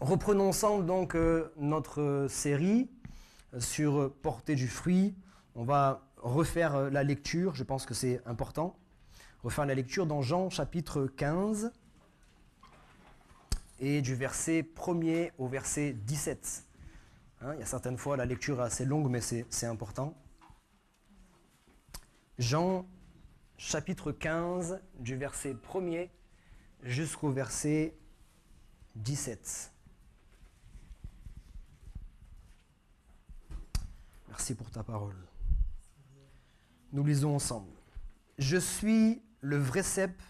Reprenons ensemble donc notre série sur porter du fruit. On va refaire la lecture, je pense que c'est important. Refaire la lecture dans Jean chapitre 15 et du verset 1er au verset 17. Il y a certaines fois la lecture est assez longue mais c'est important. Jean chapitre 15 du verset 1er jusqu'au verset 17. Merci pour ta parole. Nous lisons ensemble. Je suis le vrai cep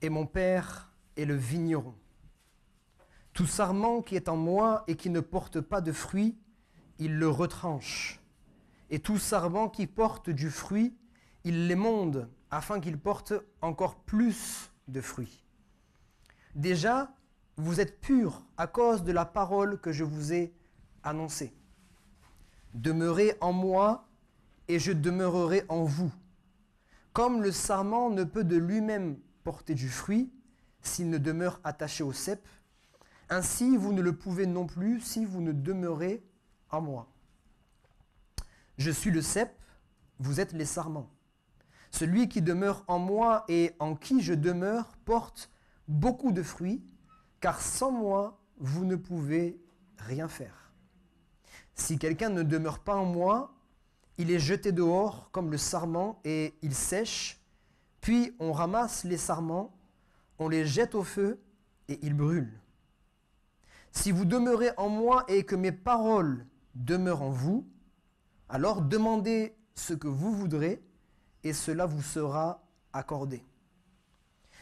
et mon Père est le vigneron. Tout sarment qui est en moi et qui ne porte pas de fruit, il le retranche. Et tout sarment qui porte du fruit, il l'émonde afin qu'il porte encore plus de fruits. Déjà, vous êtes purs à cause de la parole que je vous ai annoncée. Demeurez en moi et je demeurerai en vous. Comme le sarment ne peut de lui-même porter du fruit s'il ne demeure attaché au cep, ainsi vous ne le pouvez non plus si vous ne demeurez en moi. Je suis le cep, vous êtes les sarments. Celui qui demeure en moi et en qui je demeure porte beaucoup de fruits, car sans moi, vous ne pouvez rien faire. Si quelqu'un ne demeure pas en moi, il est jeté dehors comme le sarment et il sèche, puis on ramasse les sarments, on les jette au feu et ils brûlent. Si vous demeurez en moi et que mes paroles demeurent en vous, alors demandez ce que vous voudrez et cela vous sera accordé.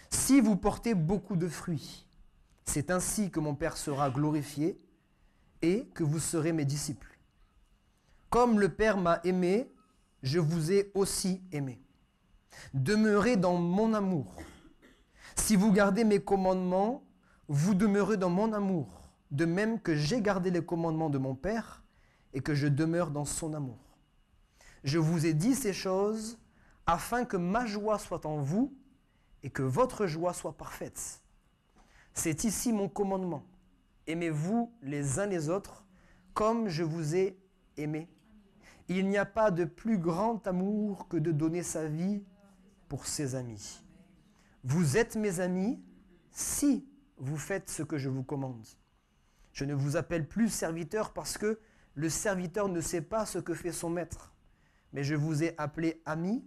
Si vous portez beaucoup de fruits, c'est ainsi que mon Père sera glorifié et que vous serez mes disciples. Comme le Père m'a aimé, je vous ai aussi aimé. Demeurez dans mon amour. Si vous gardez mes commandements, vous demeurez dans mon amour, de même que j'ai gardé les commandements de mon Père et que je demeure dans son amour. Je vous ai dit ces choses afin que ma joie soit en vous et que votre joie soit parfaite. C'est ici mon commandement. Aimez-vous les uns les autres comme je vous ai aimé. Il n'y a pas de plus grand amour que de donner sa vie pour ses amis. Vous êtes mes amis si vous faites ce que je vous commande. Je ne vous appelle plus serviteur parce que le serviteur ne sait pas ce que fait son maître. Mais je vous ai appelé amis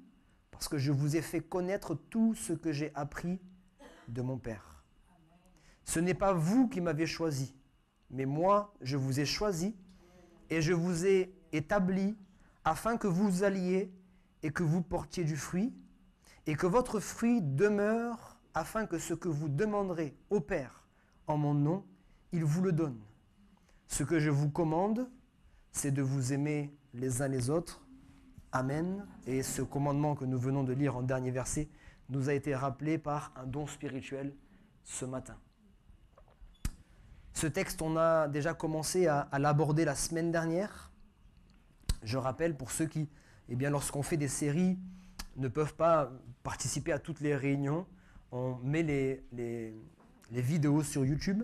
parce que je vous ai fait connaître tout ce que j'ai appris de mon Père. Ce n'est pas vous qui m'avez choisi, mais moi, je vous ai choisi et je vous ai établi afin que vous alliez et que vous portiez du fruit et que votre fruit demeure afin que ce que vous demanderez au Père en mon nom, il vous le donne. Ce que je vous commande, c'est de vous aimer les uns les autres. Amen. Et ce commandement que nous venons de lire en dernier verset nous a été rappelé par un don spirituel ce matin. Ce texte, on a déjà commencé à l'aborder la semaine dernière. Je rappelle pour ceux qui, lorsqu'on fait des séries, ne peuvent pas participer à toutes les réunions, on met les vidéos sur YouTube.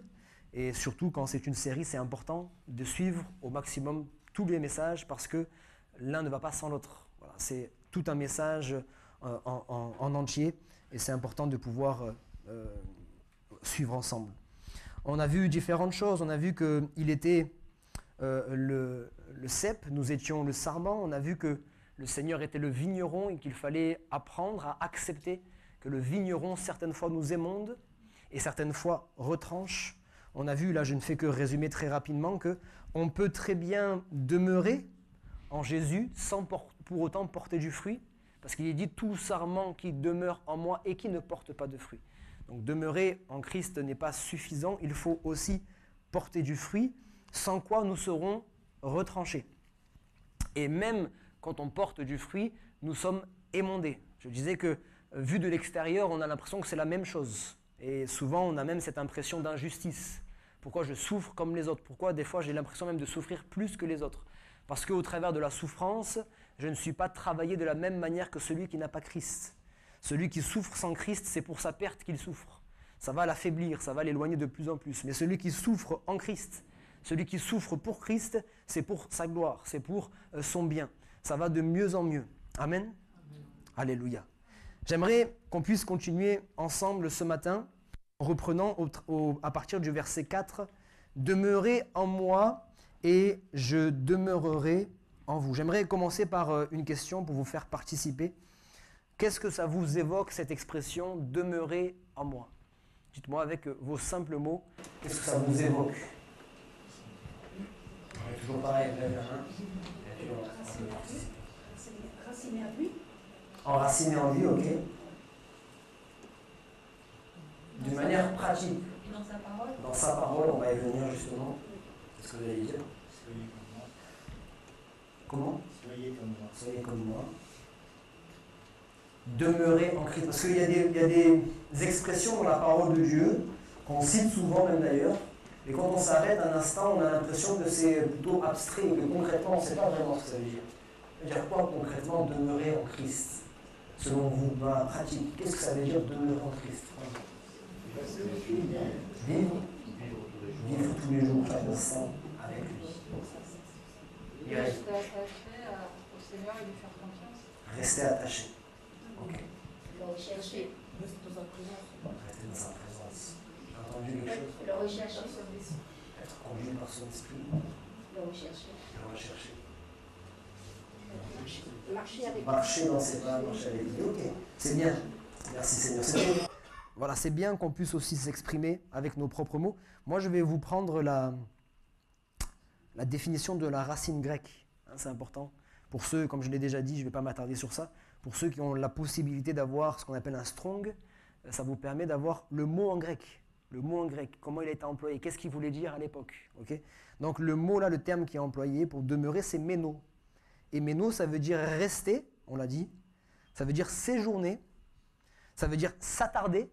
Et surtout, quand c'est une série, c'est important de suivre au maximum tous les messages parce que l'un ne va pas sans l'autre. Voilà, c'est tout un message en entier et c'est important de pouvoir suivre ensemble. On a vu différentes choses. On a vu qu'il était le cep, nous étions le sarment. On a vu que le Seigneur était le vigneron et qu'il fallait apprendre à accepter que le vigneron certaines fois nous émonde et certaines fois retranche. On a vu, là je ne fais que résumer très rapidement, qu'on peut très bien demeurer en Jésus sans pour autant porter du fruit, parce qu'il est dit « tout sarment qui demeure en moi et qui ne porte pas de fruit ». Donc demeurer en Christ n'est pas suffisant, il faut aussi porter du fruit, sans quoi nous serons retranchés. Et même quand on porte du fruit, nous sommes émondés. Je disais que vu de l'extérieur, on a l'impression que c'est la même chose. Et souvent, on a même cette impression d'injustice. Pourquoi je souffre comme les autres? Pourquoi des fois j'ai l'impression même de souffrir plus que les autres? Parce qu'au travers de la souffrance, je ne suis pas travaillé de la même manière que celui qui n'a pas Christ. Celui qui souffre sans Christ, c'est pour sa perte qu'il souffre. ça va l'affaiblir, ça va l'éloigner de plus en plus. Mais celui qui souffre en Christ, celui qui souffre pour Christ, c'est pour sa gloire, c'est pour son bien. Ça va de mieux en mieux. Amen. Amen. Alléluia. J'aimerais qu'on puisse continuer ensemble ce matin en reprenant à partir du verset 4. « Demeurez en moi et je demeurerai en vous ». J'aimerais commencer par une question pour vous faire participer. Qu'est-ce que ça vous évoque, cette expression « demeurer en moi » ? Dites-moi avec vos simples mots, qu'est-ce que ça vous évoque ? Toujours pareil, lève la main. Enraciné en lui. Enraciné en lui, ok. D'une manière pratique. Dans sa parole. Dans sa parole, on va y venir justement. Qu'est-ce que vous allez dire ? Soyez comme moi. Comment ? Soyez comme moi. Soyez comme moi. Demeurer en Christ. Parce qu'il y a des expressions dans la parole de Dieu, qu'on cite souvent même d'ailleurs, et quand on s'arrête un instant, on a l'impression que c'est plutôt abstrait, que concrètement, on ne sait pas vraiment ce que ça veut dire. Ça veut dire quoi concrètement demeurer en Christ ? Selon vous, dans la pratique, qu'est-ce que ça veut dire demeurer en Christ ? Vivre tous les jours, chaque instant avec lui. Rester attaché au Seigneur et lui faire confiance. Rester attaché. Ok. Le rechercher. Rester dans sa présence. Rester dans sa présence. J'ai entendu quelque chose ? Le rechercher. Être conduit par son esprit. Le rechercher. Le rechercher. Marcher avec lui. Marcher dans ses pas, marcher avec lui. Ok. C'est bien. Merci Seigneur. Voilà, c'est bien qu'on puisse aussi s'exprimer avec nos propres mots. Moi, je vais vous prendre la définition de la racine grecque. Hein, c'est important. Pour ceux, comme je l'ai déjà dit, je ne vais pas m'attarder sur ça. Pour ceux qui ont la possibilité d'avoir ce qu'on appelle un strong, ça vous permet d'avoir le mot en grec. Le mot en grec, comment il a été employé, qu'est-ce qu'il voulait dire à l'époque. Okay ? Donc le mot là, le terme qui est employé pour demeurer, c'est méno. Et méno, ça veut dire rester, on l'a dit. Ça veut dire séjourner. Ça veut dire s'attarder.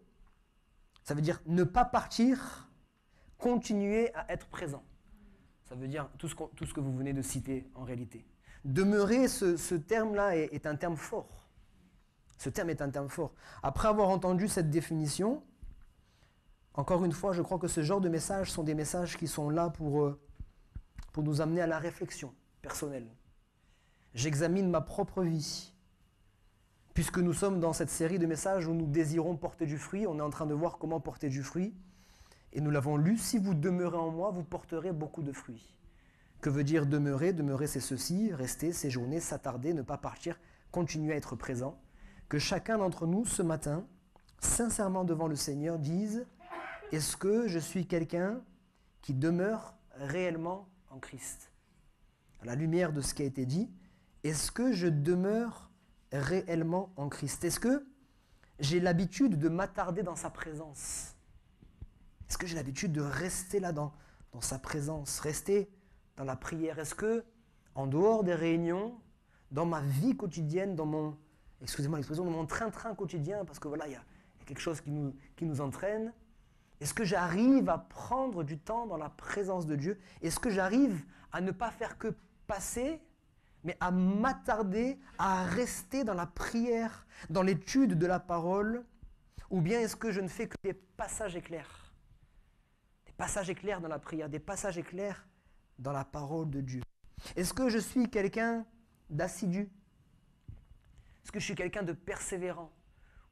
Ça veut dire ne pas partir, continuer à être présent. Ça veut dire tout ce que vous venez de citer en réalité. Demeurer, ce terme-là est un terme fort. Ce terme est un terme fort. Après avoir entendu cette définition, encore une fois, je crois que ce genre de messages sont des messages qui sont là pour nous amener à la réflexion personnelle. J'examine ma propre vie. Puisque nous sommes dans cette série de messages où nous désirons porter du fruit, on est en train de voir comment porter du fruit. Et nous l'avons lu, si vous demeurez en moi, vous porterez beaucoup de fruits. Que veut dire demeurer ? Demeurer, c'est ceci, rester, séjourner, s'attarder, ne pas partir, continuer à être présent. Que chacun d'entre nous, ce matin, sincèrement devant le Seigneur, dise « Est-ce que je suis quelqu'un qui demeure réellement en Christ ?» À la lumière de ce qui a été dit, est-ce que je demeure réellement en Christ ? Est-ce que j'ai l'habitude de m'attarder dans sa présence ? Est-ce que j'ai l'habitude de rester là dans sa présence, rester dans la prière ? Est-ce que, en dehors des réunions, dans ma vie quotidienne, dans mon, excusez-moi l'expression, dans mon train-train quotidien, parce que voilà, il y a quelque chose qui nous entraîne, est-ce que j'arrive à prendre du temps dans la présence de Dieu ? Est-ce que j'arrive à ne pas faire que passer, mais à m'attarder, à rester dans la prière, dans l'étude de la parole ? Ou bien est-ce que je ne fais que des passages éclairs ? Des passages éclairs dans la prière, des passages éclairs dans la parole de Dieu. Est-ce que je suis quelqu'un d'assidu ? Est-ce que je suis quelqu'un de persévérant ?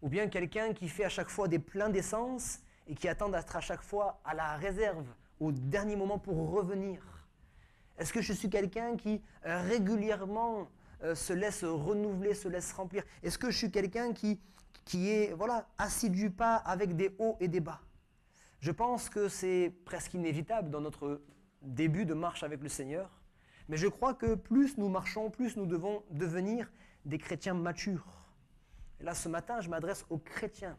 Ou bien quelqu'un qui fait à chaque fois des pleins d'essence et qui attend d'être à chaque fois à la réserve, au dernier moment pour revenir ? Est-ce que je suis quelqu'un qui régulièrement se laisse renouveler, se laisse remplir ? Est-ce que je suis quelqu'un qui est assidu, pas avec des hauts et des bas ? Je pense que c'est presque inévitable dans notre début de marche avec le Seigneur. Mais je crois que plus nous marchons, plus nous devons devenir des chrétiens matures. Et là, ce matin, je m'adresse aux chrétiens.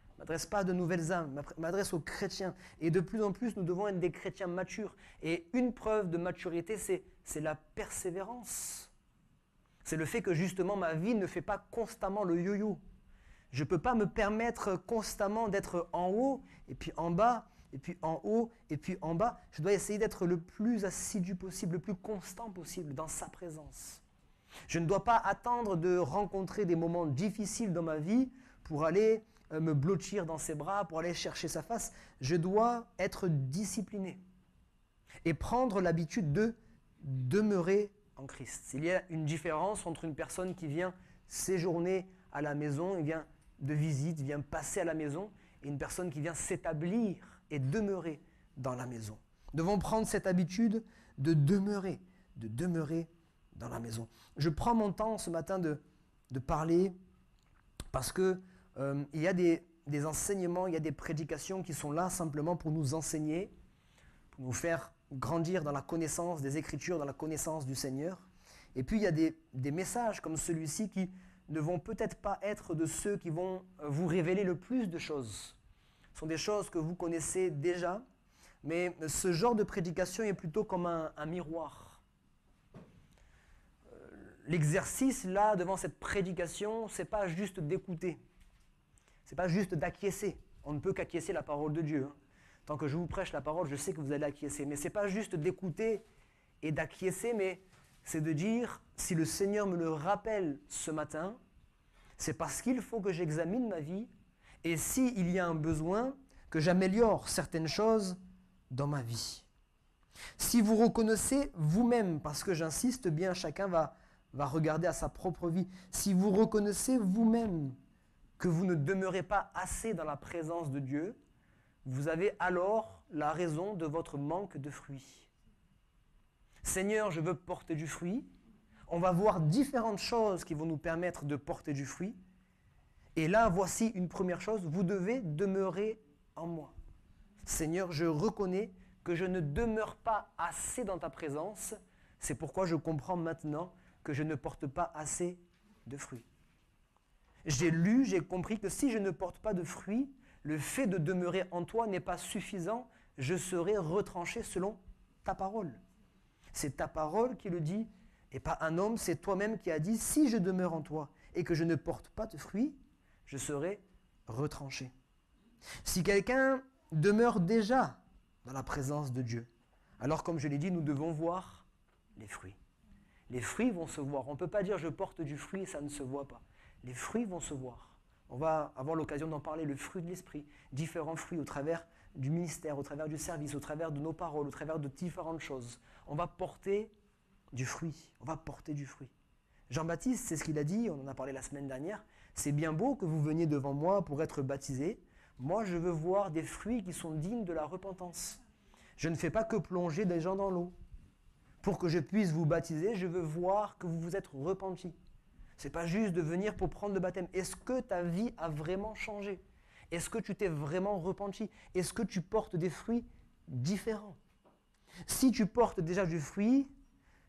Je ne m'adresse pas à de nouvelles âmes, je m'adresse aux chrétiens. Et de plus en plus, nous devons être des chrétiens matures. Et une preuve de maturité, c'est la persévérance. C'est le fait que justement, ma vie ne fait pas constamment le yo-yo. Je ne peux pas me permettre constamment d'être en haut, et puis en bas, et puis en haut, et puis en bas. Je dois essayer d'être le plus assidu possible, le plus constant possible dans sa présence. Je ne dois pas attendre de rencontrer des moments difficiles dans ma vie pour aller me blottir dans ses bras, pour aller chercher sa face. Je dois être discipliné et prendre l'habitude de demeurer en Christ. Il y a une différence entre une personne qui vient séjourner à la maison, il vient de visite, vient passer à la maison, et une personne qui vient s'établir et demeurer dans la maison. Nous devons prendre cette habitude de demeurer dans la maison. Je prends mon temps ce matin de parler parce que il y a des enseignements, il y a des prédications qui sont là simplement pour nous enseigner, pour nous faire grandir dans la connaissance des Écritures, dans la connaissance du Seigneur. Et puis il y a des messages comme celui-ci qui ne vont peut-être pas être de ceux qui vont vous révéler le plus de choses. Ce sont des choses que vous connaissez déjà, mais ce genre de prédication est plutôt comme un miroir. L'exercice là, devant cette prédication, c'est pas juste d'écouter, c'est pas juste d'acquiescer. On ne peut qu'acquiescer la parole de Dieu. Tant que je vous prêche la parole, je sais que vous allez acquiescer. Mais c'est pas juste d'écouter et d'acquiescer, mais c'est de dire, si le Seigneur me le rappelle ce matin, c'est parce qu'il faut que j'examine ma vie et s'il y a un besoin, que j'améliore certaines choses dans ma vie. Si vous reconnaissez vous-même, parce que j'insiste bien, chacun va regarder à sa propre vie, si vous reconnaissez vous-même que vous ne demeurez pas assez dans la présence de Dieu, vous avez alors la raison de votre manque de fruits. Seigneur, je veux porter du fruit. On va voir différentes choses qui vont nous permettre de porter du fruit. Et là, voici une première chose, vous devez demeurer en moi. Seigneur, je reconnais que je ne demeure pas assez dans ta présence. C'est pourquoi je comprends maintenant que je ne porte pas assez de fruits. J'ai lu, j'ai compris que si je ne porte pas de fruits, le fait de demeurer en toi n'est pas suffisant. Je serai retranché selon ta parole. C'est ta parole qui le dit, et pas un homme, c'est toi-même qui as dit, si je demeure en toi et que je ne porte pas de fruits, je serai retranché. Si quelqu'un demeure déjà dans la présence de Dieu, alors comme je l'ai dit, nous devons voir les fruits. Les fruits vont se voir. On ne peut pas dire je porte du fruit et ça ne se voit pas. Les fruits vont se voir. On va avoir l'occasion d'en parler, le fruit de l'esprit, différents fruits au travers du ministère, au travers du service, au travers de nos paroles, au travers de différentes choses. On va porter du fruit. On va porter du fruit. Jean-Baptiste, c'est ce qu'il a dit, on en a parlé la semaine dernière. C'est bien beau que vous veniez devant moi pour être baptisé. Moi, je veux voir des fruits qui sont dignes de la repentance. Je ne fais pas que plonger des gens dans l'eau. Pour que je puisse vous baptiser, je veux voir que vous vous êtes repentis. Ce n'est pas juste de venir pour prendre le baptême. Est-ce que ta vie a vraiment changé? Est-ce que tu t'es vraiment repenti? Est-ce que tu portes des fruits différents? Si tu portes déjà du fruit,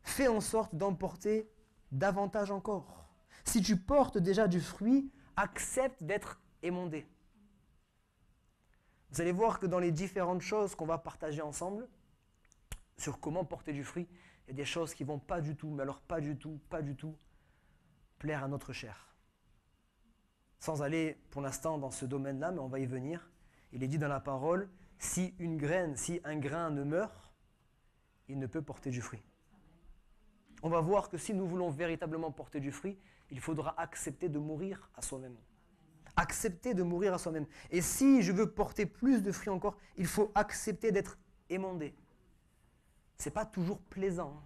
fais en sorte d'en porter davantage encore. Si tu portes déjà du fruit, accepte d'être émondé. Vous allez voir que dans les différentes choses qu'on va partager ensemble, sur comment porter du fruit, il y a des choses qui ne vont pas du tout, mais alors pas du tout, plaire à notre chair. Sans aller pour l'instant dans ce domaine-là, mais on va y venir. Il est dit dans la parole, si un grain ne meurt, il ne peut porter du fruit. On va voir que si nous voulons véritablement porter du fruit, il faudra accepter de mourir à soi-même. Accepter de mourir à soi-même. Et si je veux porter plus de fruits encore, il faut accepter d'être émondé. Ce n'est pas toujours plaisant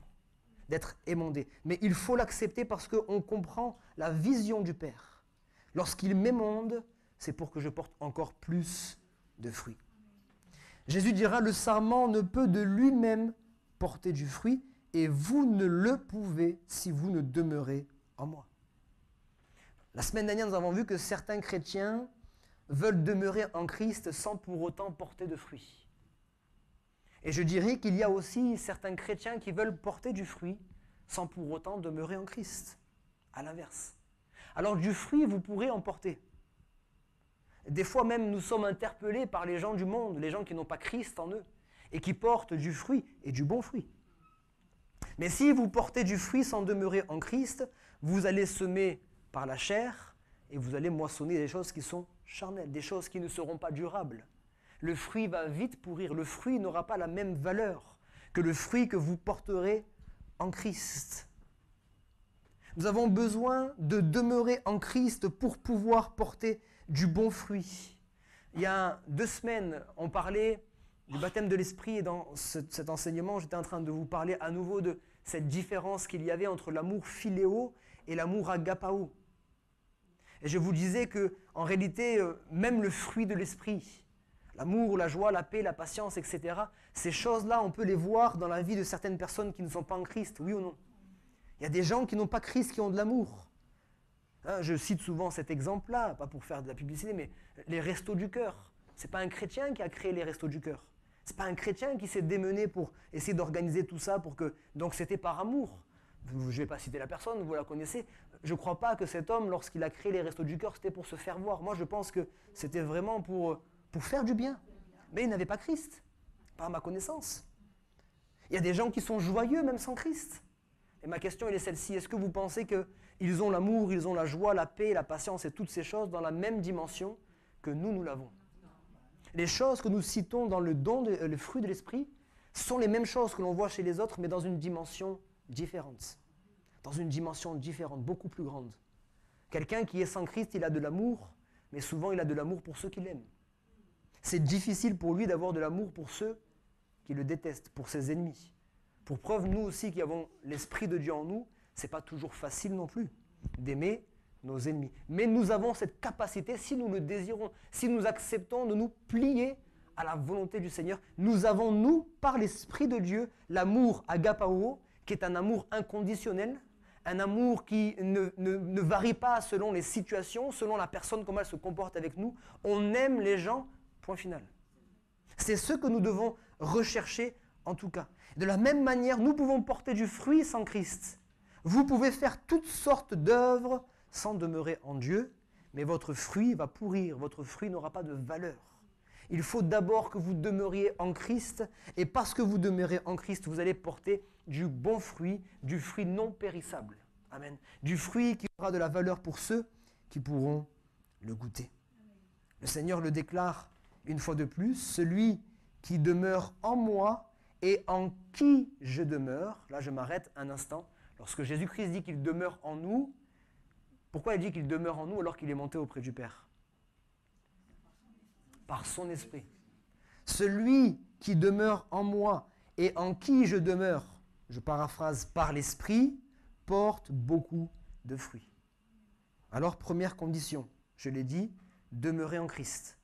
d'être émondé, mais il faut l'accepter parce qu'on comprend la vision du Père. Lorsqu'il m'émonde, c'est pour que je porte encore plus de fruits. Jésus dira, le sarment ne peut de lui-même porter du fruit, et vous ne le pouvez si vous ne demeurez en moi. La semaine dernière, nous avons vu que certains chrétiens veulent demeurer en Christ sans pour autant porter de fruits. Et je dirais qu'il y a aussi certains chrétiens qui veulent porter du fruit sans pour autant demeurer en Christ. À l'inverse. Alors du fruit, vous pourrez en porter. Des fois même, nous sommes interpellés par les gens du monde, les gens qui n'ont pas Christ en eux, et qui portent du fruit et du bon fruit. Mais si vous portez du fruit sans demeurer en Christ, vous allez semer par la chair et vous allez moissonner des choses qui sont charnelles, des choses qui ne seront pas durables. Le fruit va vite pourrir, le fruit n'aura pas la même valeur que le fruit que vous porterez en Christ. Nous avons besoin de demeurer en Christ pour pouvoir porter du bon fruit. Il y a 2 semaines, on parlait du baptême de l'esprit et dans cet enseignement, j'étais en train de vous parler à nouveau de cette différence qu'il y avait entre l'amour philéo et l'amour agapao. Et je vous disais que, en réalité, même le fruit de l'esprit, l'amour, la joie, la paix, la patience, etc., ces choses-là, on peut les voir dans la vie de certaines personnes qui ne sont pas en Christ, oui ou non? Il y a des gens qui n'ont pas Christ, qui ont de l'amour. Hein, je cite souvent cet exemple-là, pas pour faire de la publicité, mais les restos du cœur. Ce n'est pas un chrétien qui a créé les restos du cœur. Ce n'est pas un chrétien qui s'est démené pour essayer d'organiser tout ça pour que... Donc c'était par amour. Je ne vais pas citer la personne, vous la connaissez. Je ne crois pas que cet homme, lorsqu'il a créé les restos du cœur, c'était pour se faire voir. Moi, je pense que c'était vraiment pour faire du bien. Mais il n'avait pas Christ, par ma connaissance. Il y a des gens qui sont joyeux même sans Christ. Et ma question elle est celle-ci. Est-ce que vous pensez qu'ils ont l'amour, ils ont la joie, la paix, la patience et toutes ces choses dans la même dimension que nous l'avons? Les choses que nous citons dans le fruit de l'esprit sont les mêmes choses que l'on voit chez les autres, mais dans une dimension différente. Dans une dimension différente, beaucoup plus grande. Quelqu'un qui est sans Christ, il a de l'amour, mais souvent il a de l'amour pour ceux qu'il aime. C'est difficile pour lui d'avoir de l'amour pour ceux qui le détestent, pour ses ennemis. Pour preuve, nous aussi qui avons l'Esprit de Dieu en nous, ce n'est pas toujours facile non plus d'aimer nos ennemis. Mais nous avons cette capacité, si nous le désirons, si nous acceptons de nous plier à la volonté du Seigneur, nous avons, nous, par l'Esprit de Dieu, l'amour agapao, qui est un amour inconditionnel, un amour qui ne varie pas selon les situations, selon la personne, comment elle se comporte avec nous. On aime les gens, point final. C'est ce que nous devons rechercher en tout cas. De la même manière, nous pouvons porter du fruit sans Christ. Vous pouvez faire toutes sortes d'œuvres sans demeurer en Dieu, mais votre fruit va pourrir, votre fruit n'aura pas de valeur. Il faut d'abord que vous demeuriez en Christ, et parce que vous demeurez en Christ, vous allez porter du bon fruit, du fruit non périssable. Amen. Du fruit qui aura de la valeur pour ceux qui pourront le goûter. Le Seigneur le déclare une fois de plus, celui qui demeure en moi et en qui je demeure. Là, je m'arrête un instant. Lorsque Jésus-Christ dit qu'il demeure en nous, pourquoi il dit qu'il demeure en nous alors qu'il est monté auprès du Père? Par son esprit. Celui qui demeure en moi et en qui je demeure, je paraphrase par l'esprit, porte beaucoup de fruits. Alors, première condition, je l'ai dit, demeurer en Christ.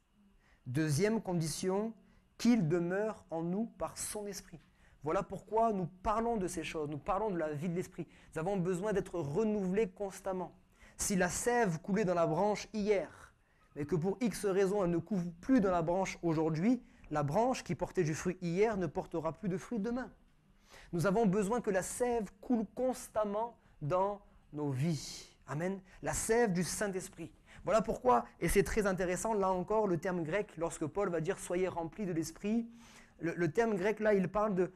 Deuxième condition, qu'il demeure en nous par son esprit. Voilà pourquoi nous parlons de ces choses, nous parlons de la vie de l'esprit. Nous avons besoin d'être renouvelés constamment. Si la sève coulait dans la branche hier, mais que pour X raison elle ne coule plus dans la branche aujourd'hui, la branche qui portait du fruit hier ne portera plus de fruit demain. Nous avons besoin que la sève coule constamment dans nos vies. Amen. La sève du Saint-Esprit. Voilà pourquoi, et c'est très intéressant, là encore, le terme grec, lorsque Paul va dire « soyez remplis de l'Esprit », le terme grec, là, il parle de,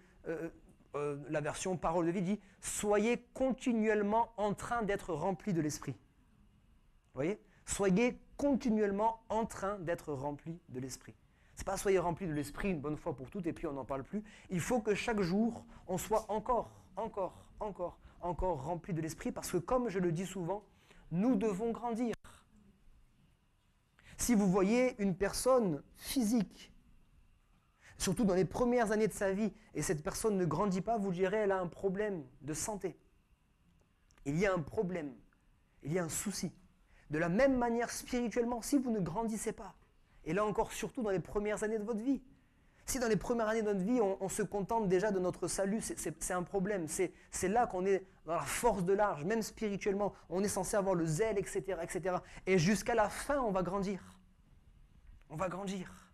la version parole de vie dit « soyez continuellement en train d'être remplis de l'Esprit ». Vous voyez? Soyez continuellement en train d'être remplis de l'Esprit. Ce n'est pas « soyez remplis de l'Esprit une bonne fois pour toutes » et puis on n'en parle plus. Il faut que chaque jour, on soit encore remplis de l'Esprit parce que, comme je le dis souvent, nous devons grandir. Si vous voyez une personne physique, surtout dans les premières années de sa vie, et cette personne ne grandit pas, vous direz elle a un problème de santé. Il y a un problème, il y a un souci. De la même manière, spirituellement, si vous ne grandissez pas, et là encore, surtout dans les premières années de votre vie, si dans les premières années de notre vie, on se contente déjà de notre salut, c'est un problème. C'est là qu'on est dans la force de l'âge, même spirituellement. On est censé avoir le zèle, etc., etc. Et jusqu'à la fin, on va grandir. On va grandir.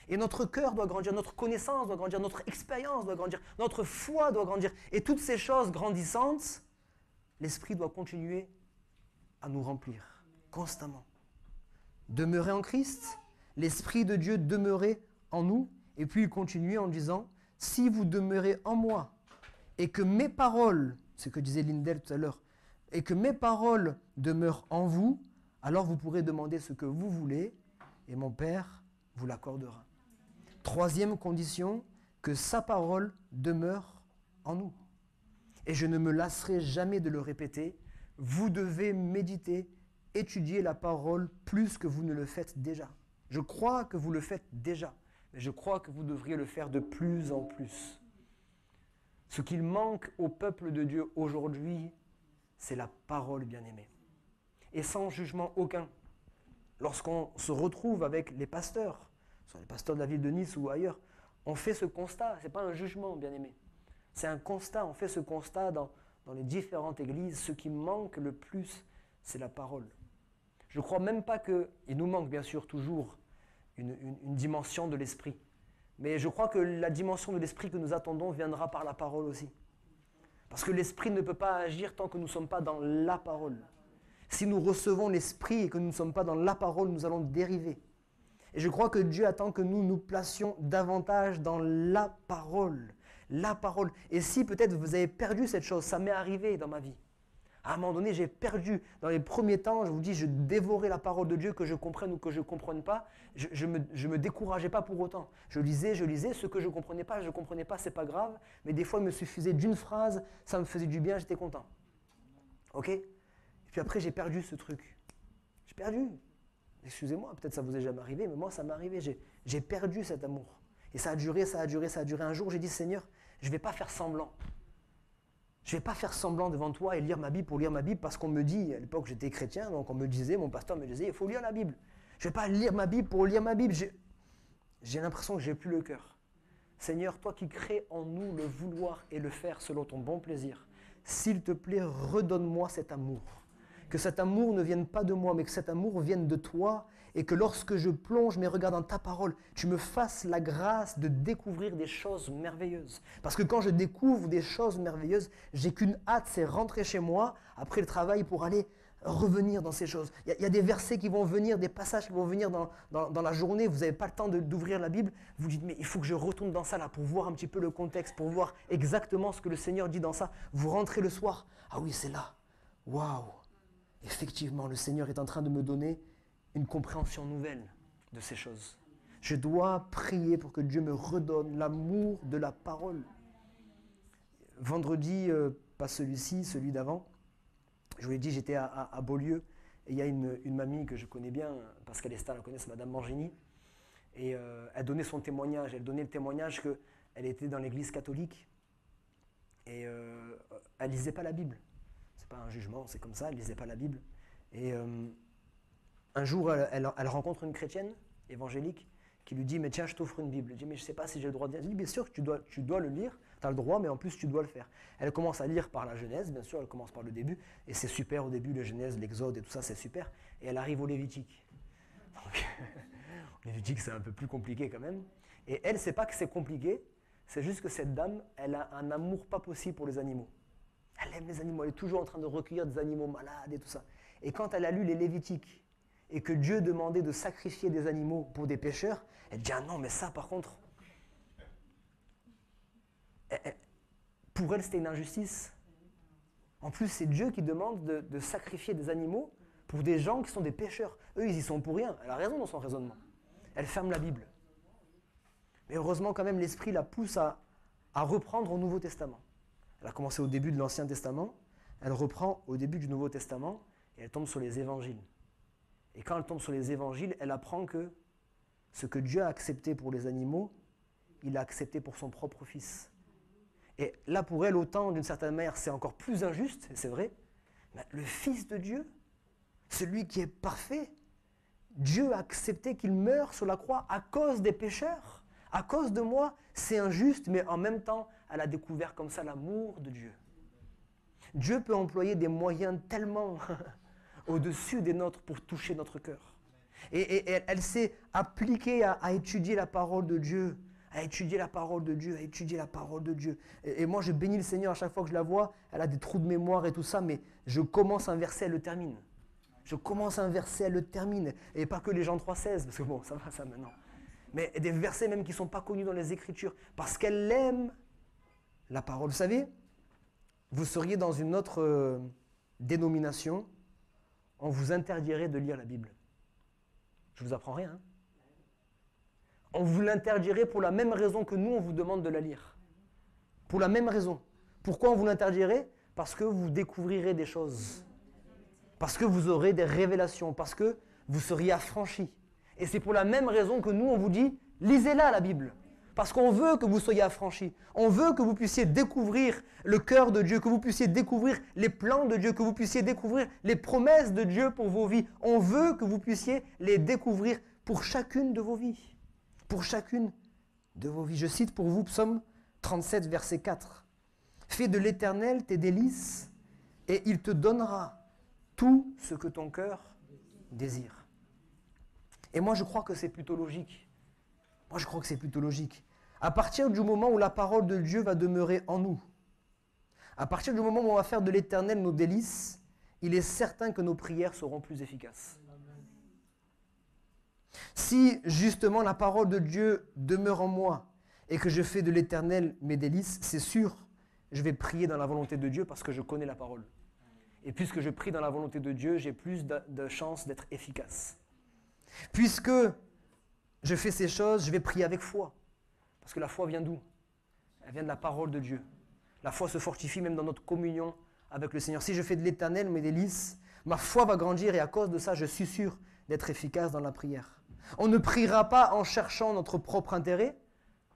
Et notre cœur doit grandir, notre connaissance doit grandir, notre expérience doit grandir, notre foi doit grandir. Et toutes ces choses grandissantes, l'Esprit doit continuer à nous remplir constamment. Demeurer en Christ, l'Esprit de Dieu demeurer en nous. Et puis il continue en disant, si vous demeurez en moi et que mes paroles, ce que disait Lindell tout à l'heure, et que mes paroles demeurent en vous, alors vous pourrez demander ce que vous voulez et mon Père vous l'accordera. Troisième condition, que sa parole demeure en nous. Et je ne me lasserai jamais de le répéter, vous devez méditer étudier la parole plus que vous ne le faites déjà. Je crois que vous le faites déjà, mais je crois que vous devriez le faire de plus en plus. Ce qu'il manque au peuple de Dieu aujourd'hui, c'est la parole, bien-aimée. Et sans jugement aucun, lorsqu'on se retrouve avec les pasteurs, soit les pasteurs de la ville de Nice ou ailleurs, on fait ce constat, ce n'est pas un jugement, bien-aimé. C'est un constat, on fait ce constat dans les différentes églises. Ce qui manque le plus, c'est la parole. Je ne crois même pas qu'il nous manque bien sûr toujours une dimension de l'esprit. Mais je crois que la dimension de l'esprit que nous attendons viendra par la parole aussi. Parce que l'esprit ne peut pas agir tant que nous ne sommes pas dans la parole. Si nous recevons l'esprit et que nous ne sommes pas dans la parole, nous allons dériver. Et je crois que Dieu attend que nous nous placions davantage dans la parole. La parole. Et si peut-être vous avez perdu cette chose, ça m'est arrivé dans ma vie. À un moment donné, j'ai perdu. Dans les premiers temps, je vous dis, je dévorais la parole de Dieu, que je comprenne ou que je ne comprenne pas. Je me décourageais pas pour autant. Je lisais. Ce que je ne comprenais pas, c'est pas grave. Mais des fois, il me suffisait d'une phrase, ça me faisait du bien, j'étais content. Ok ? Et puis après, j'ai perdu ce truc. J'ai perdu. Excusez-moi, peut-être ça vous est jamais arrivé, mais moi, ça m'est arrivé. J'ai perdu cet amour. Et ça a duré. Un jour, j'ai dit, Seigneur, je ne vais pas faire semblant. Je ne vais pas faire semblant devant toi et lire ma Bible pour lire ma Bible parce qu'on me dit, à l'époque j'étais chrétien, donc on me disait, mon pasteur me disait, il faut lire la Bible. Je ne vais pas lire ma Bible pour lire ma Bible. J'ai l'impression que je n'ai plus le cœur. Seigneur, toi qui crées en nous le vouloir et le faire selon ton bon plaisir, s'il te plaît, redonne-moi cet amour. Que cet amour ne vienne pas de moi, mais que cet amour vienne de toi et que lorsque je plonge mes regards dans ta parole, tu me fasses la grâce de découvrir des choses merveilleuses. Parce que quand je découvre des choses merveilleuses, j'ai qu'une hâte, c'est rentrer chez moi après le travail pour aller revenir dans ces choses. Il y a des versets qui vont venir, des passages qui vont venir dans la journée, vous n'avez pas le temps d'ouvrir la Bible, vous dites mais il faut que je retourne dans ça là pour voir un petit peu le contexte, pour voir exactement ce que le Seigneur dit dans ça. Vous rentrez le soir, ah oui c'est là, waouh. Effectivement, le Seigneur est en train de me donner une compréhension nouvelle de ces choses. Je dois prier pour que Dieu me redonne l'amour de la parole. Vendredi, pas celui-ci, celui d'avant, je vous l'ai dit, j'étais à Beaulieu et il y a une mamie que je connais bien, Pascal Estin la connaît, c'est Madame Mangini, et elle donnait son témoignage. Elle donnait le témoignage qu'elle était dans l'église catholique et elle ne lisait pas la Bible. C'est pas un jugement, c'est comme ça, elle ne lisait pas la Bible. Et un jour, elle rencontre une chrétienne évangélique qui lui dit « Mais tiens, je t'offre une Bible. » Elle dit « Mais je ne sais pas si j'ai le droit de lire. » Elle dit « Bien sûr que tu dois le lire, tu as le droit, mais en plus tu dois le faire. » Elle commence à lire par la Genèse, bien sûr, elle commence par le début, et c'est super au début, la Genèse, l'Exode et tout ça, c'est super. Et elle arrive au Lévitique. Donc, au Lévitique, c'est un peu plus compliqué quand même. Et elle ne sait pas que c'est compliqué, c'est juste que cette dame, elle a un amour pas possible pour les animaux. Elle aime les animaux, elle est toujours en train de recueillir des animaux malades et tout ça. Et quand elle a lu les Lévitiques et que Dieu demandait de sacrifier des animaux pour des pécheurs, elle dit « Ah non, mais ça par contre… » Pour elle, c'était une injustice. En plus, c'est Dieu qui demande de sacrifier des animaux pour des gens qui sont des pécheurs. Eux, ils y sont pour rien. Elle a raison dans son raisonnement. Elle ferme la Bible. Mais heureusement, quand même, l'Esprit la pousse à reprendre au Nouveau Testament. Elle a commencé au début de l'Ancien Testament, elle reprend au début du Nouveau Testament et elle tombe sur les évangiles. Et quand elle tombe sur les évangiles, elle apprend que ce que Dieu a accepté pour les animaux, il l'a accepté pour son propre fils. Et là, pour elle, autant d'une certaine manière, c'est encore plus injuste, et c'est vrai, mais le Fils de Dieu, celui qui est parfait, Dieu a accepté qu'il meure sur la croix à cause des pécheurs. À cause de moi, c'est injuste, mais en même temps, elle a découvert comme ça l'amour de Dieu. Dieu peut employer des moyens tellement au-dessus des nôtres pour toucher notre cœur. Et elle s'est appliquée à étudier la parole de Dieu, à étudier la parole de Dieu, à étudier la parole de Dieu. Et moi, je bénis le Seigneur à chaque fois que je la vois. Elle a des trous de mémoire et tout ça, mais je commence un verset, elle le termine. Je commence un verset, elle le termine. Et pas que les Jean 3,16, parce que bon, ça va ça maintenant. Mais des versets même qui ne sont pas connus dans les Écritures, parce qu'elle aime la parole. Vous savez, vous seriez dans une autre dénomination, on vous interdirait de lire la Bible. Je ne vous apprends rien. Hein. On vous l'interdirait pour la même raison que nous, on vous demande de la lire. Pour la même raison. Pourquoi on vous l'interdirait ? Parce que vous découvrirez des choses. Parce que vous aurez des révélations, parce que vous seriez affranchis. Et c'est pour la même raison que nous, on vous dit, lisez-la la Bible. Parce qu'on veut que vous soyez affranchis. On veut que vous puissiez découvrir le cœur de Dieu, que vous puissiez découvrir les plans de Dieu, que vous puissiez découvrir les promesses de Dieu pour vos vies. On veut que vous puissiez les découvrir pour chacune de vos vies. Pour chacune de vos vies. Je cite pour vous Psaume 37, verset 4. « Fais de l'Éternel tes délices, et il te donnera tout ce que ton cœur désire. » Et moi, je crois que c'est plutôt logique. Moi, je crois que c'est plutôt logique. À partir du moment où la parole de Dieu va demeurer en nous, à partir du moment où on va faire de l'Éternel nos délices, il est certain que nos prières seront plus efficaces. Si justement la parole de Dieu demeure en moi et que je fais de l'Éternel mes délices, c'est sûr, je vais prier dans la volonté de Dieu parce que je connais la parole. Et puisque je prie dans la volonté de Dieu, j'ai plus de chances d'être efficace. Puisque je fais ces choses, je vais prier avec foi. Parce que la foi vient d'où? Elle vient de la parole de Dieu. La foi se fortifie même dans notre communion avec le Seigneur. Si je fais de l'Éternel mes délices, ma foi va grandir et à cause de ça, je suis sûr d'être efficace dans la prière. On ne priera pas en cherchant notre propre intérêt,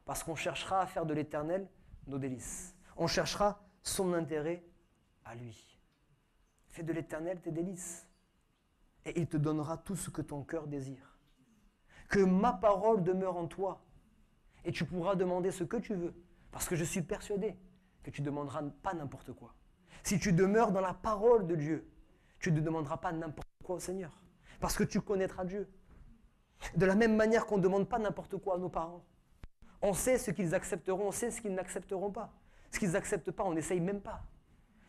parce qu'on cherchera à faire de l'Éternel nos délices. On cherchera son intérêt à lui. Fais de l'Éternel tes délices, et il te donnera tout ce que ton cœur désire. Que ma parole demeure en toi, et tu pourras demander ce que tu veux, parce que je suis persuadé que tu ne demanderas pas n'importe quoi. Si tu demeures dans la parole de Dieu, tu ne demanderas pas n'importe quoi au Seigneur, parce que tu connaîtras Dieu. De la même manière qu'on ne demande pas n'importe quoi à nos parents. On sait ce qu'ils accepteront, on sait ce qu'ils n'accepteront pas. Ce qu'ils n'acceptent pas, on n'essaye même pas.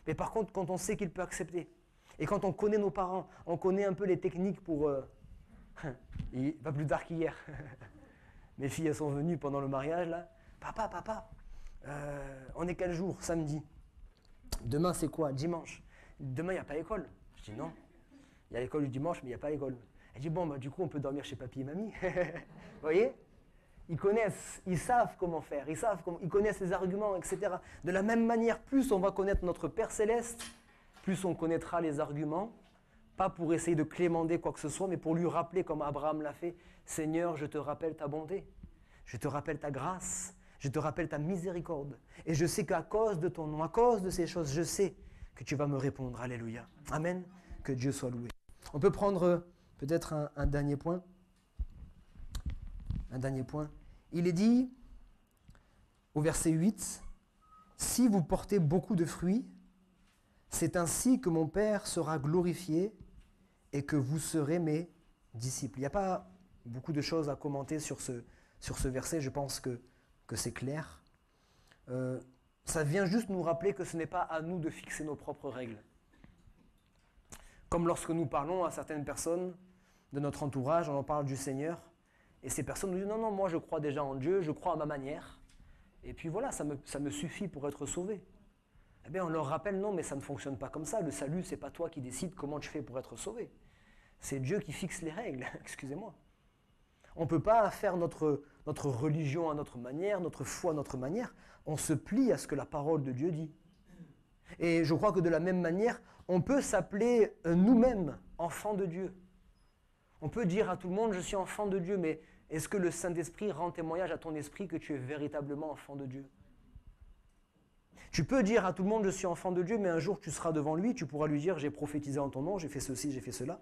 Mais par contre, quand on sait qu'il peut accepter, et quand on connaît nos parents, on connaît un peu les techniques pour... pas plus tard qu'hier. Mes filles, elles sont venues pendant le mariage, là. Papa, on est quel jour? Samedi. Demain, c'est quoi? Dimanche. Demain, il n'y a pas l'école. Je dis non. Il y a l'école du dimanche, mais il n'y a pas l'école. Elle dit, bon, du coup, on peut dormir chez papy et mamie. Vous voyez? Ils connaissent, ils savent comment faire, ils connaissent les arguments, etc. De la même manière, plus on va connaître notre Père Céleste, plus on connaîtra les arguments, pas pour essayer de clémenter quoi que ce soit, mais pour lui rappeler, comme Abraham l'a fait, Seigneur, je te rappelle ta bonté, je te rappelle ta grâce, je te rappelle ta miséricorde. Et je sais qu'à cause de ton nom, à cause de ces choses, je sais que tu vas me répondre. Alléluia. Amen. Que Dieu soit loué. On peut prendre peut-être un dernier point. Un dernier point. Il est dit au verset 8, « Si vous portez beaucoup de fruits, c'est ainsi que mon Père sera glorifié et que vous serez mes disciples. » Il n'y a pas beaucoup de choses à commenter sur ce verset, je pense que c'est clair. Ça vient juste nous rappeler que ce n'est pas à nous de fixer nos propres règles. Comme lorsque nous parlons à certaines personnes de notre entourage, on en parle du Seigneur, et ces personnes nous disent « Non, moi je crois déjà en Dieu, je crois à ma manière, et puis voilà, ça me suffit pour être sauvé. » Eh bien, on leur rappelle « Non, mais ça ne fonctionne pas comme ça, le salut, ce n'est pas toi qui décides comment tu fais pour être sauvé. C'est Dieu qui fixe les règles, excusez-moi. On ne peut pas faire notre religion à notre manière, notre foi à notre manière, on se plie à ce que la parole de Dieu dit. Et je crois que de la même manière, on peut s'appeler nous-mêmes enfants de Dieu. On peut dire à tout le monde, je suis enfant de Dieu, mais est-ce que le Saint-Esprit rend témoignage à ton esprit que tu es véritablement enfant de Dieu? Tu peux dire à tout le monde, je suis enfant de Dieu, mais un jour tu seras devant lui, tu pourras lui dire, j'ai prophétisé en ton nom, j'ai fait ceci, j'ai fait cela.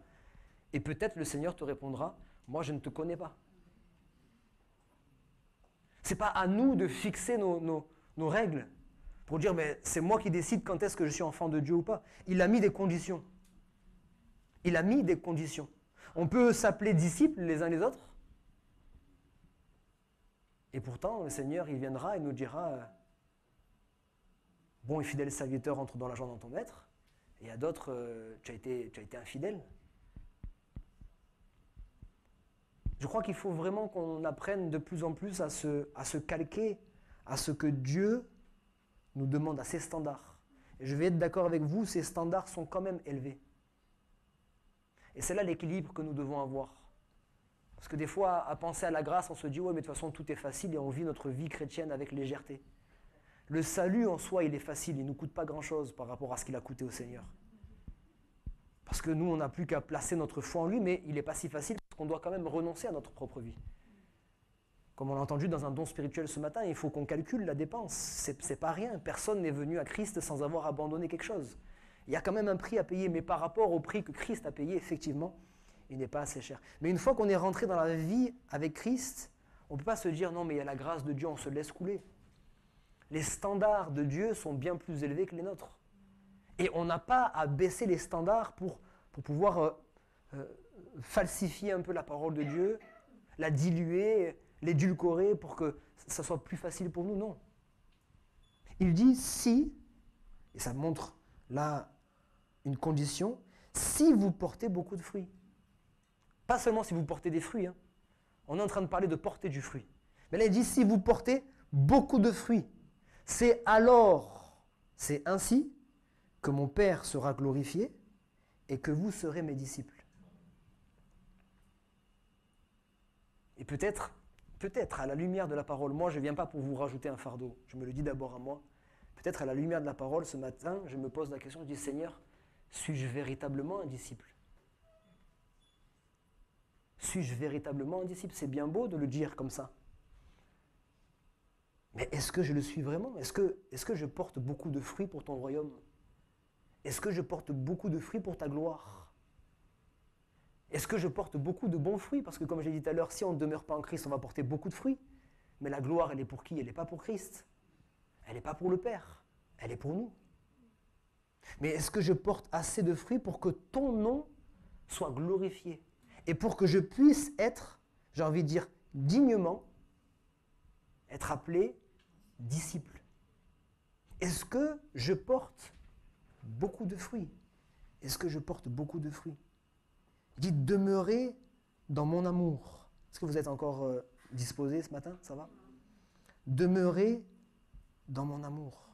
Et peut-être le Seigneur te répondra, moi je ne te connais pas. Ce n'est pas à nous de fixer nos règles pour dire, mais c'est moi qui décide quand est-ce que je suis enfant de Dieu ou pas. Il a mis des conditions. Il a mis des conditions. On peut s'appeler disciples les uns les autres. Et pourtant, le Seigneur, il viendra et nous dira, bon et fidèle serviteur, entre dans la joie de ton maître. Et à d'autres, tu as été infidèle. Je crois qu'il faut vraiment qu'on apprenne de plus en plus à se calquer à ce que Dieu nous demande, à ses standards. Et je vais être d'accord avec vous, ces standards sont quand même élevés. Et c'est là l'équilibre que nous devons avoir. Parce que des fois, à penser à la grâce, on se dit « ouais, mais de toute façon, tout est facile et on vit notre vie chrétienne avec légèreté. » Le salut en soi, il est facile, il ne nous coûte pas grand-chose par rapport à ce qu'il a coûté au Seigneur. Parce que nous, on n'a plus qu'à placer notre foi en lui, mais il n'est pas si facile parce qu'on doit quand même renoncer à notre propre vie. Comme on l'a entendu dans un don spirituel ce matin, il faut qu'on calcule la dépense. C'est pas rien. Personne n'est venu à Christ sans avoir abandonné quelque chose. Il y a quand même un prix à payer, mais par rapport au prix que Christ a payé, effectivement, il n'est pas assez cher. Mais une fois qu'on est rentré dans la vie avec Christ, on ne peut pas se dire non, mais il y a la grâce de Dieu, on se laisse couler. Les standards de Dieu sont bien plus élevés que les nôtres. Et on n'a pas à baisser les standards pour pouvoir falsifier un peu la parole de Dieu, la diluer, l'édulcorer pour que ça soit plus facile pour nous. Non. Il dit si, et ça montre là une condition, si vous portez beaucoup de fruits. Pas seulement si vous portez des fruits. Hein. On est en train de parler de porter du fruit. Mais là, il dit si vous portez beaucoup de fruits. C'est alors, c'est ainsi que mon Père sera glorifié et que vous serez mes disciples. Et peut-être à la lumière de la parole, moi je ne viens pas pour vous rajouter un fardeau, je me le dis d'abord à moi. Peut-être à la lumière de la parole, ce matin, je me pose la question, je dis Seigneur, suis-je véritablement un disciple ? Suis-je véritablement un disciple ? C'est bien beau de le dire comme ça. Mais est-ce que je le suis vraiment ? Est-ce que je porte beaucoup de fruits pour ton royaume ? Est-ce que je porte beaucoup de fruits pour ta gloire ? Est-ce que je porte beaucoup de bons fruits ? Parce que comme j'ai dit tout à l'heure, si on ne demeure pas en Christ, on va porter beaucoup de fruits. Mais la gloire, elle est pour qui ? Elle n'est pas pour Christ. Elle n'est pas pour le Père. Elle est pour nous. Mais est-ce que je porte assez de fruits pour que ton nom soit glorifié ? Et pour que je puisse être, j'ai envie de dire, dignement, être appelé disciple. Est-ce que je porte beaucoup de fruits ? Est-ce que je porte beaucoup de fruits ? Il dit demeurer dans mon amour. Est-ce que vous êtes encore disposés ce matin ? Ça va ? Demeurer dans mon amour.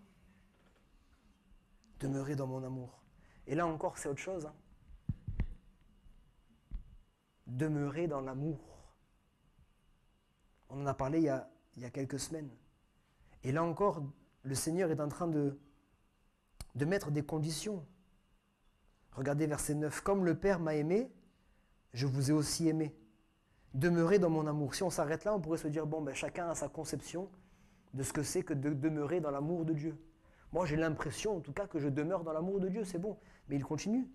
Demeurer dans mon amour. Et là encore, c'est autre chose. Hein. Demeurer dans l'amour. On en a parlé il y a quelques semaines. Et là encore, le Seigneur est en train de mettre des conditions. Regardez verset 9. Comme le Père m'a aimé, je vous ai aussi aimé. Demeurez dans mon amour. Si on s'arrête là, on pourrait se dire, bon, ben, chacun a sa conception de ce que c'est que de demeurer dans l'amour de Dieu. Moi, j'ai l'impression, en tout cas, que je demeure dans l'amour de Dieu, c'est bon. Mais il continue.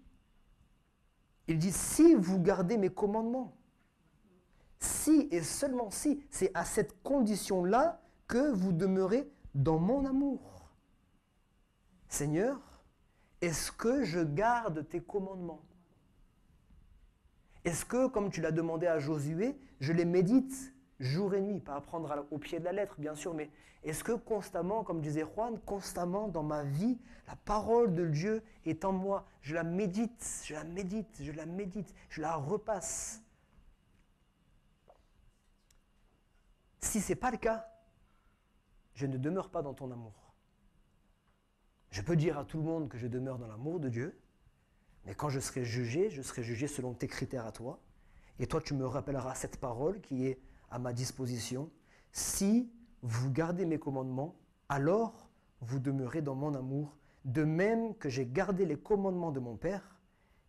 Il dit, si vous gardez mes commandements, si et seulement si, c'est à cette condition-là que vous demeurez dans mon amour. Seigneur, est-ce que je garde tes commandements ? Est-ce que, comme tu l'as demandé à Josué, je les médite jour et nuit, pas à prendre au pied de la lettre, bien sûr, mais est-ce que constamment, comme disait Juan, constamment dans ma vie, la parole de Dieu est en moi, je la médite, je la médite, je la médite, je la repasse. Si ce n'est pas le cas, je ne demeure pas dans ton amour. Je peux dire à tout le monde que je demeure dans l'amour de Dieu, mais quand je serai jugé selon tes critères à toi, et toi tu me rappelleras cette parole qui est à ma disposition. Si vous gardez mes commandements, alors vous demeurez dans mon amour, de même que j'ai gardé les commandements de mon Père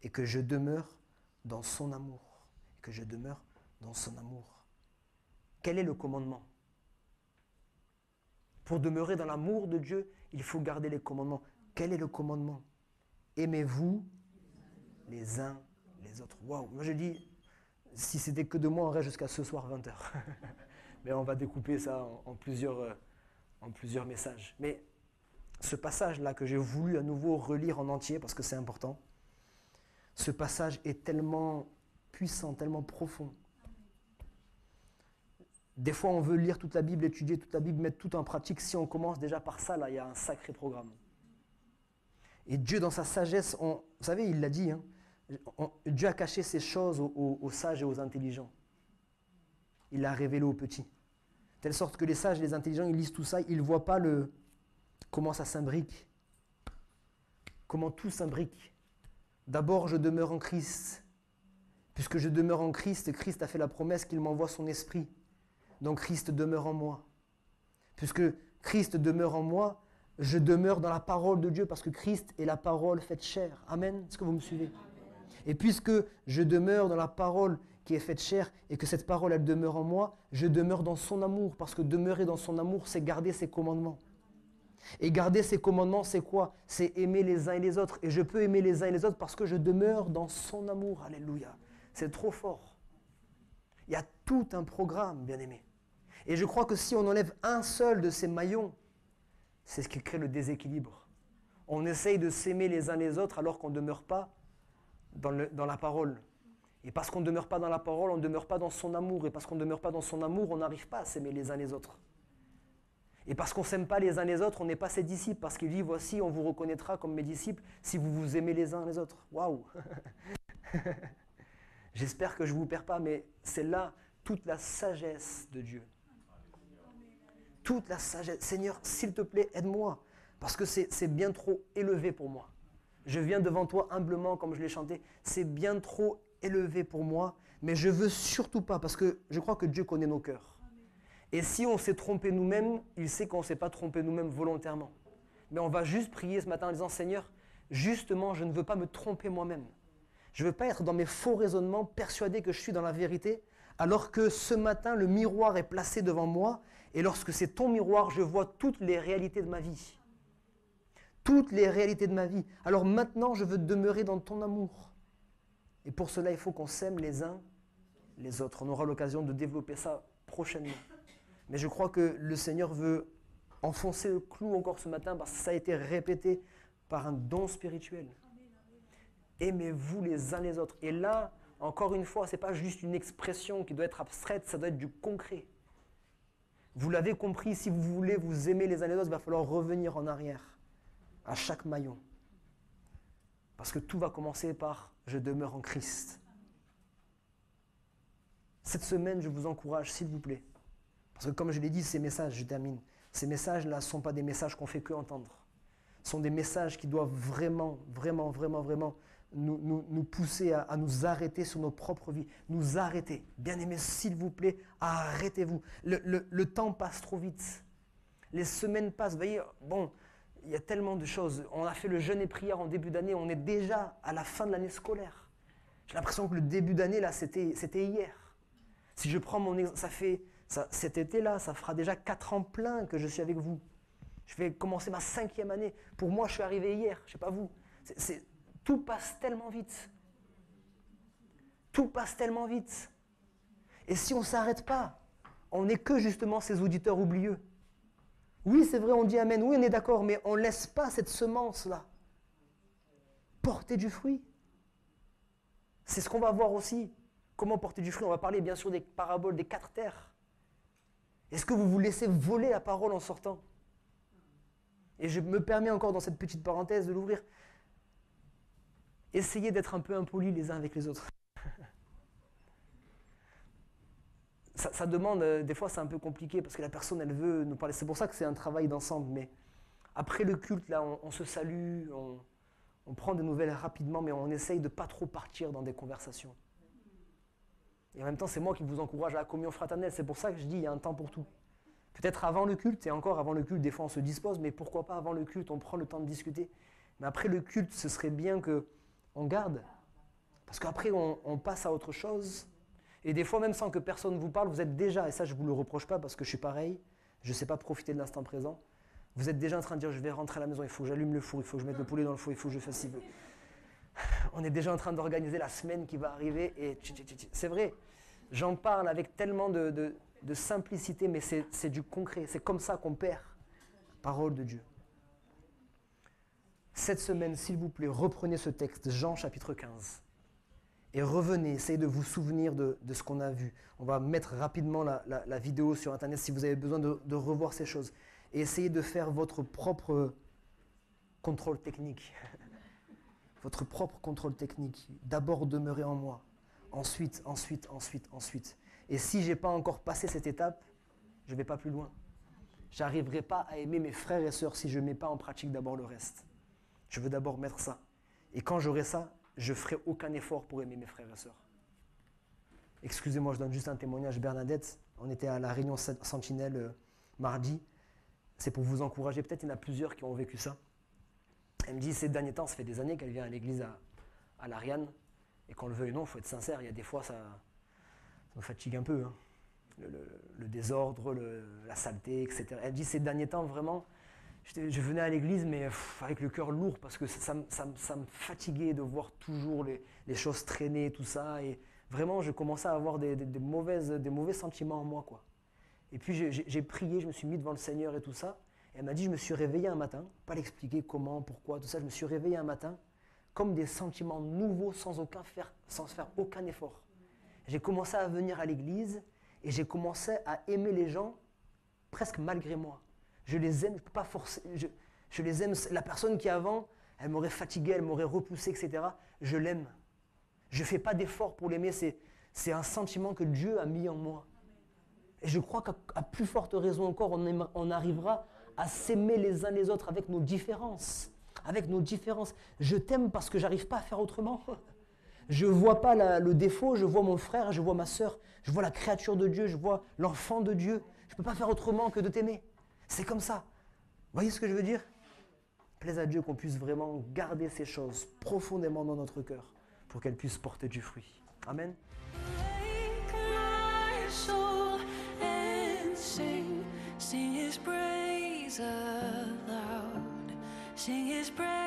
et que je demeure dans son amour. Que je demeure dans son amour. Quel est le commandement ? Pour demeurer dans l'amour de Dieu, il faut garder les commandements. Quel est le commandement ? Aimez-vous les uns les autres. Waouh, moi je dis, si c'était que de moi, on reste jusqu'à ce soir 20h. Mais on va découper ça en plusieurs messages. Mais ce passage-là que j'ai voulu à nouveau relire en entier, parce que c'est important, ce passage est tellement puissant, tellement profond. Des fois, on veut lire toute la Bible, étudier toute la Bible, mettre tout en pratique. Si on commence déjà par ça, là, il y a un sacré programme. Et Dieu, dans sa sagesse, vous savez, il l'a dit, hein, Dieu a caché ces choses aux sages et aux intelligents. Il l'a révélé aux petits. De telle sorte que les sages et les intelligents, ils lisent tout ça, ils ne voient pas comment ça s'imbrique. Comment tout s'imbrique. D'abord, je demeure en Christ. Puisque je demeure en Christ, Christ a fait la promesse qu'il m'envoie son esprit. Donc Christ demeure en moi. Puisque Christ demeure en moi, je demeure dans la parole de Dieu parce que Christ est la parole faite chair. Amen. Est-ce que vous me suivez ? Et puisque je demeure dans la parole qui est faite chair et que cette parole, elle demeure en moi, je demeure dans son amour. Parce que demeurer dans son amour, c'est garder ses commandements. Et garder ses commandements, c'est quoi? C'est aimer les uns et les autres. Et je peux aimer les uns et les autres parce que je demeure dans son amour. Alléluia. C'est trop fort. Il y a tout un programme, bien-aimé. Et je crois que si on enlève un seul de ces maillons, c'est ce qui crée le déséquilibre. On essaye de s'aimer les uns les autres alors qu'on ne demeure pas dans la parole. Et parce qu'on ne demeure pas dans la parole, on ne demeure pas dans son amour. Et parce qu'on ne demeure pas dans son amour, on n'arrive pas à s'aimer les uns les autres. Et parce qu'on ne s'aime pas les uns les autres, on n'est pas ses disciples. Parce qu'il dit, voici, on vous reconnaîtra comme mes disciples si vous vous aimez les uns les autres. Waouh. J'espère que je ne vous perds pas, mais c'est là toute la sagesse de Dieu. Toute la sagesse. Seigneur, s'il te plaît, aide-moi. Parce que c'est bien trop élevé pour moi. Je viens devant toi humblement, comme je l'ai chanté. C'est bien trop élevé pour moi, mais je ne veux surtout pas, parce que je crois que Dieu connaît nos cœurs. Et si on s'est trompé nous-mêmes, il sait qu'on ne s'est pas trompé nous-mêmes volontairement. Mais on va juste prier ce matin en disant, Seigneur, justement, je ne veux pas me tromper moi-même. Je ne veux pas être dans mes faux raisonnements, persuadé que je suis dans la vérité, alors que ce matin, le miroir est placé devant moi, et lorsque c'est ton miroir, je vois toutes les réalités de ma vie. Toutes les réalités de ma vie. Alors maintenant, je veux demeurer dans ton amour. Et pour cela, il faut qu'on s'aime les uns les autres. On aura l'occasion de développer ça prochainement. Mais je crois que le Seigneur veut enfoncer le clou encore ce matin parce que ça a été répété par un don spirituel. Aimez-vous les uns les autres. Et là, encore une fois, ce n'est pas juste une expression qui doit être abstraite, ça doit être du concret. Vous l'avez compris, si vous voulez vous aimer les uns les autres, il va falloir revenir en arrière à chaque maillon. Parce que tout va commencer par « je demeure en Christ ». Cette semaine, je vous encourage, s'il vous plaît. Parce que comme je l'ai dit, ces messages, je termine, ces messages-là ne sont pas des messages qu'on fait que entendre. Ce sont des messages qui doivent vraiment nous pousser à nous arrêter sur nos propres vies. Nous arrêter. Bien-aimés, s'il vous plaît, arrêtez-vous. Le temps passe trop vite. Les semaines passent. Vous voyez, bon, il y a tellement de choses. On a fait le jeûne et prière en début d'année. On est déjà à la fin de l'année scolaire. J'ai l'impression que le début d'année, là, c'était hier. Si je prends mon exemple, cet été-là, ça fera déjà 4 ans plein que je suis avec vous. Je vais commencer ma 5e année. Pour moi, je suis arrivé hier. Je ne sais pas vous. Tout passe tellement vite. Tout passe tellement vite. Et si on ne s'arrête pas, on n'est que justement ces auditeurs oublieux. Oui, c'est vrai, on dit Amen. Oui, on est d'accord, mais on ne laisse pas cette semence-là porter du fruit. C'est ce qu'on va voir aussi. Comment porter du fruit? On va parler bien sûr des paraboles des 4 terres. Est-ce que vous vous laissez voler la parole en sortant? Et je me permets encore dans cette petite parenthèse de l'ouvrir. Essayez d'être un peu impolis les uns avec les autres. Ça demande, des fois c'est un peu compliqué parce que la personne elle veut nous parler. C'est pour ça que c'est un travail d'ensemble. Mais après le culte, là, on se salue, on prend des nouvelles rapidement, mais on essaye de ne pas trop partir dans des conversations. Et en même temps, c'est moi qui vous encourage à la communion fraternelle. C'est pour ça que je dis, il y a un temps pour tout. Peut-être avant le culte, et encore avant le culte, des fois on se dispose, mais pourquoi pas avant le culte, on prend le temps de discuter. Mais après le culte, ce serait bien qu'on garde. Parce qu'après, on passe à autre chose. Et des fois, même sans que personne vous parle, vous êtes déjà, et ça je ne vous le reproche pas parce que je suis pareil, je ne sais pas profiter de l'instant présent, vous êtes déjà en train de dire, je vais rentrer à la maison, il faut que j'allume le four, il faut que je mette le poulet dans le four, il faut que je fasse ci. On est déjà en train d'organiser la semaine qui va arriver, et c'est vrai, j'en parle avec tellement de simplicité, mais c'est du concret, c'est comme ça qu'on perd la parole de Dieu. Cette semaine, s'il vous plaît, reprenez ce texte, Jean chapitre 15. Et revenez, essayez de vous souvenir de ce qu'on a vu. On va mettre rapidement la vidéo sur Internet si vous avez besoin de revoir ces choses. Et essayez de faire votre propre contrôle technique. Votre propre contrôle technique. D'abord demeurer en moi. Ensuite. Et si je n'ai pas encore passé cette étape, je ne vais pas plus loin. Je n'arriverai pas à aimer mes frères et sœurs si je ne mets pas en pratique d'abord le reste. Je veux d'abord mettre ça. Et quand j'aurai ça, je ne ferai aucun effort pour aimer mes frères et sœurs. Excusez-moi, je donne juste un témoignage. Bernadette, on était à la réunion Sentinelle mardi. C'est pour vous encourager. Peut-être il y en a plusieurs qui ont vécu ça. Elle me dit, ces derniers temps, ça fait des années qu'elle vient à l'église à l'Ariane. Et qu'on le veuille ou non, il faut être sincère, il y a des fois, ça me fatigue un peu. Hein. Le désordre, la saleté, etc. Elle dit, ces derniers temps, vraiment, je venais à l'église, mais avec le cœur lourd, parce que ça me fatiguait de voir toujours les choses traîner, tout ça. Et vraiment, je commençais à avoir des mauvais sentiments en moi, quoi. Et puis j'ai prié, je me suis mis devant le Seigneur et tout ça. Et elle m'a dit, je me suis réveillé un matin, pas l'expliquer comment, pourquoi, tout ça. Je me suis réveillé un matin, comme des sentiments nouveaux, sans faire aucun effort. J'ai commencé à venir à l'église et j'ai commencé à aimer les gens presque malgré moi. Je les aime, je ne peux pas forcer. Je les aime. La personne qui avant, elle m'aurait fatigué, elle m'aurait repoussé, etc. Je l'aime. Je ne fais pas d'effort pour l'aimer. C'est un sentiment que Dieu a mis en moi. Et je crois qu'à plus forte raison encore, on arrivera à s'aimer les uns les autres avec nos différences. Avec nos différences. Je t'aime parce que je n'arrive pas à faire autrement. Je ne vois pas le défaut, je vois mon frère, je vois ma sœur, je vois la créature de Dieu, je vois l'enfant de Dieu. Je ne peux pas faire autrement que de t'aimer. C'est comme ça. Vous voyez ce que je veux dire? Plaise à Dieu qu'on puisse vraiment garder ces choses profondément dans notre cœur pour qu'elles puissent porter du fruit. Amen. Sing his praise aloud. Sing his praise.